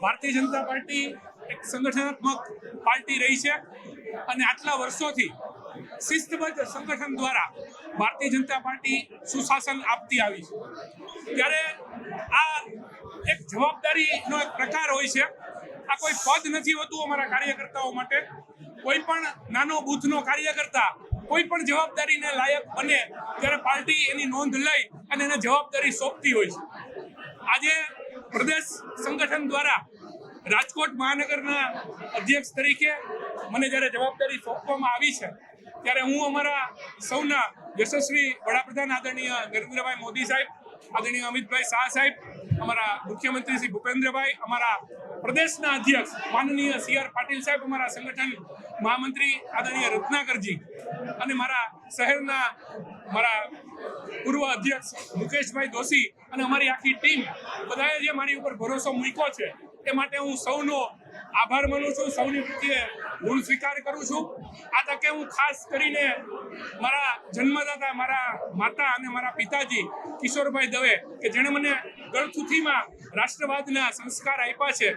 Bharatiya Janata party એક સંગઠનાત્મક party રહી છે અને આટલા વર્ષોથી શિસ્તબદ્ધ સંગઠન દ્વારા ભારતીય જનતા પાર્ટી સુશાસન આપતી આવી છે। ત્યારે આ એક જવાબદારીનો એક પ્રકાર હોય છે। આ કોઈ પદ નથી હોતું અમારા કાર્યકર્તાઓ માટે। કોઈ પણ નાનો બૂથનો કાર્યકર્તા કોઈ પણ જવાબદારીને લાયક બને ત્યારે પાર્ટી એની નોંધ લઈ અને એને જવાબદારી સોંપતી હોય છે। આજે પ્રદેશ સંગઠન દ્વારા રાજકોટ મહાનગરના અધ્યક્ષ તરીકે મને જ્યારે જવાબદારી સોંપવામાં આવી છે ત્યારે હું અમારા સૌના યશસ્વી વડાપ્રધાન આદરણીય નરેન્દ્રભાઈ મોદી સાહેબ, આદરણીય અમિતભાઈ શાહ સાહેબ, અમારા મુખ્યમંત્રી શ્રી ભૂપેન્દ્રભાઈ, અમારા પ્રદેશના અધ્યક્ષ માનનીય CR પાટીલ સાહેબ, અમારા સંગઠન મહામંત્રી આદરણીય રત્નાકરજી અને મારા શહેરના મારા પૂર્વ અધ્યક્ષ મુકેશભાઈ દોશી અને અમારી આખી ટીમ બધાએ જે મારી ઉપર ભરોસો મૂક્યો છે એ માટે હું સૌનો આભાર માનું છું, સૌની પ્રત્યે ઋણ સ્વીકાર કરું છું। આ તકે હું ખાસ કરીને મારા જન્મદાતા, મારા માતા અને મારા પિતાજી કિશોરભાઈ દવે કે જેણે મને ગળથુથીમાં રાષ્ટ્રવાદના સંસ્કાર આપ્યા છે।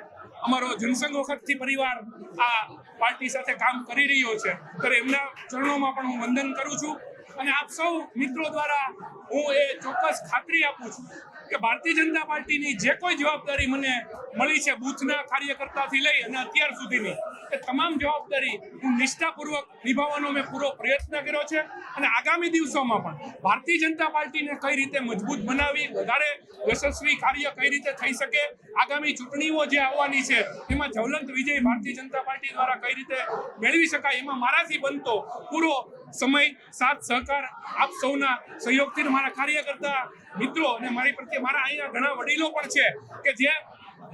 અમારો જનસંઘ વખતથી પરિવાર આ પાર્ટી સાથે કામ કરી રહ્યો છે ત્યારે એમના ચરણોમાં પણ હું વંદન કરું છું અને આપ સૌ મિત્રો દ્વારા હું એ ચોક્કસ ખાતરી આપું છું કે ભારતીય જનતા પાર્ટીની જે કોઈ જવાબદારી મને મળી છે બૂથના કાર્યકર્તાથી લઈ અને અત્યાર સુધીની એ તમામ જવાબદારી હું નિષ્ઠાપૂર્વક નિભાવવાનો મેં પૂરો પ્રયત્ન કર્યો છે અને આગામી દિવસોમાં પણ ભારતીય જનતા પાર્ટીને કઈ રીતે મજબૂત બનાવી, વધારે યશસ્વી કાર્ય કઈ રીતે થઈ શકે, આગામી ચૂંટણીઓ જે આવવાની છે એમાં જ્વલંત વિજય ભારતીય જનતા પાર્ટી દ્વારા કઈ રીતે મેળવી શકાય એમાં મારાથી બનતો પૂરો સમય, સાથ સહકાર આપ સૌના સહયોગથી મારા કાર્યકર્તા મિત્રો અને મારી પ્રત્યે મારા અહીંયા ઘણા વડીલો પણ છે કે જે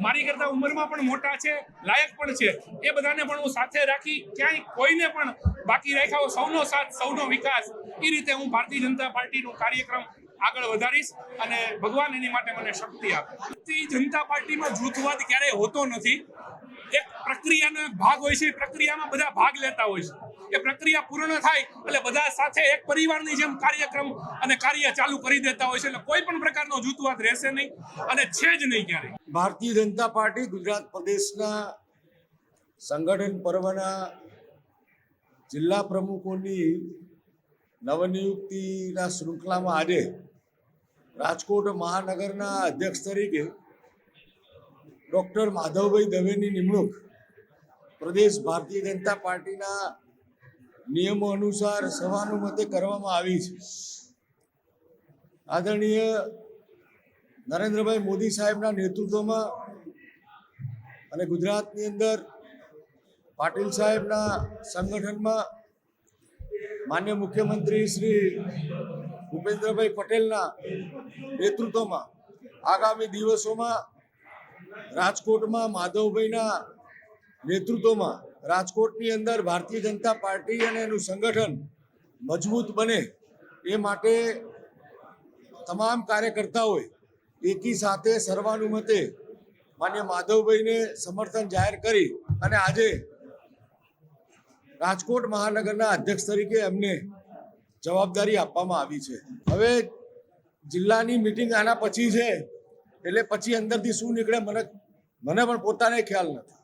મારી કરતા ઉંમરમાં પણ મોટા છે, લાયક પણ છે, એ બધાને પણ હું સાથે રાખી ક્યાંય કોઈને પણ બાકી રાખ્યા સૌનો સાથ, સૌનો વિકાસ, એ રીતે હું ભારતીય જનતા પાર્ટીનો કાર્યક્રમ આગળ વધારીશ અને ભગવાન એની માટે મને શક્તિ આપે। ભારતીય જનતા પાર્ટીમાં જૂથવાદ ક્યારેય હોતો નથી। એક પ્રક્રિયાનો એક ભાગ હોય છે, એ પ્રક્રિયામાં બધા ભાગ લેતા હોય છે। એ પ્રક્રિયા પૂર્ણ થાય એટલે બધા સાથે એક પરિવારની જેમ કાર્યક્રમ અને કાર્ય ચાલુ કરી દેતા હોય છે એટલે કોઈ પણ પ્રકારનો જૂથવાદ રહેશે નહીં અને છે જ નહીં ક્યારેય। ભારતીય જનતા પાર્ટી ગુજરાત પ્રદેશના સંગઠન પર્વના જિલ્લા પ્રમુખોની નવનિયુક્તિના શૃંખલામાં આજે રાજકોટ મહાનગરના અધ્યક્ષ તરીકે ડૉક્ટર માધવભાઈ દવેની નિમણૂક પ્રદેશ ભારતીય જનતા પાર્ટીના નિયમો અનુસાર સર્વાનુમતે કરવામાં આવી છે। આદરણીય નરેન્દ્રભાઈ મોદી સાહેબના નેતૃત્વમાં અને ગુજરાતની અંદર પાટીલ સાહેબના સંગઠનમાં માન્ય મુખ્યમંત્રી શ્રી ભૂપેન્દ્રભાઈ પટેલના નેતૃત્વમાં આગામી દિવસોમાં રાજકોટમાં માધવભાઈના નેતૃત્વમાં રાજકોટની અંદર ભારતીય જનતા પાર્ટી અને એનું સંગઠન મજબૂત બને એ માટે તમામ કાર્યકર્તાઓએ એકી સાથે સર્વાનુમતે માન્ય માધવભાઈને સમર્થન જાહેર કરી અને આજે રાજકોટ મહાનગરના અધ્યક્ષ તરીકે એમને જવાબદારી આપવામાં આવી છે। હવે જિલ્લાની મિટિંગ આના પછી છે એટલે પછી અંદરથી શું નીકળે મને પણ પોતાને ખ્યાલ નથી।